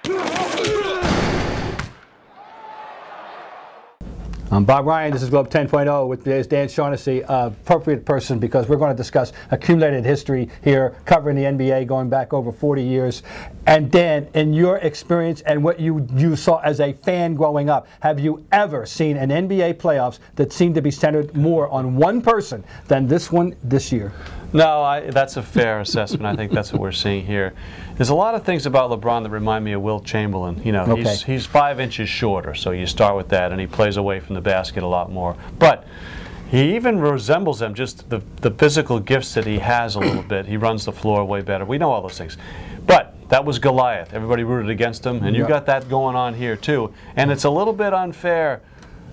I'm Bob Ryan. This is Globe 10.0 with today's Dan Shaughnessy, appropriate person because we're going to discuss accumulated history here, covering the NBA going back over 40 years. And Dan, in your experience and what you saw as a fan growing up, have you ever seen an NBA playoffs that seemed to be centered more on one person than this one this year? No, that's a fair assessment. I think that's what we're seeing here. There's a lot of things about LeBron that remind me of Wilt Chamberlain. You know, okay. he's 5 inches shorter, so you start with that, and he plays away from the basket a lot more. But he even resembles him, just the physical gifts that he has a little bit. He runs the floor way better. We know all those things. But that was Goliath. Everybody rooted against him, and you got that going on here too. And it's a little bit unfair.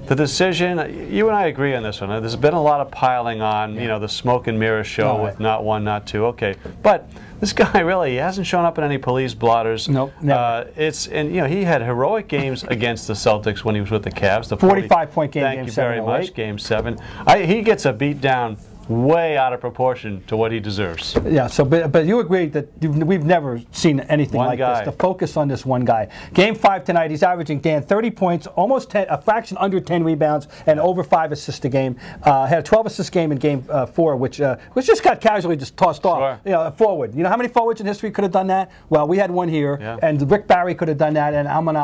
The decision, you and I agree on this one. There's been a lot of piling on, you know, the smoke and mirror show with not one, not two. Okay, but this guy really, he hasn't shown up in any police blotters. Nope, never. And you know, he had heroic games against the Celtics when he was with the Cavs. The 45-point game. Thank you very much. Game 7. He gets a beat down way out of proportion to what he deserves. Yeah, so but you agree that we've never seen anything like this. The focus on this one guy. Game 5 tonight, he's averaging, Dan, 30 points, almost 10, a fraction under 10 rebounds, and over 5 assists a game. Had a 12-assist game in Game 4, which just got casually just tossed off. You know, forward. You know how many forwards in history could have done that? Well, we had one here, and Rick Barry could have done that, and I'm gonna.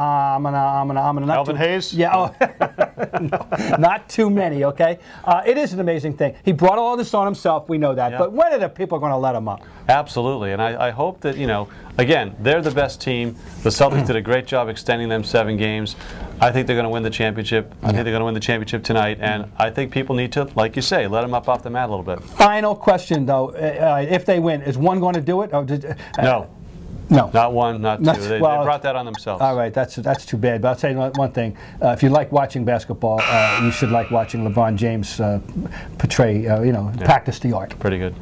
Alvin Hayes? Yeah, no, not too many. Okay, it is an amazing thing. He brought all this on himself, we know that, but when are the people going to let him up? Absolutely, and I hope that, you know, again, they're the best team. The Celtics did a great job extending them 7 games. I think they're going to win the championship. I think they're going to win the championship tonight, and I think people need to, like you say, let them up off the mat a little bit. Final question, though, if they win, is one going to do it? Or no. No. Not one, not two. They brought that on themselves. All right, that's too bad. But I'll tell you one thing. If you like watching basketball, you should like watching LeBron James portray, practice the art. Pretty good.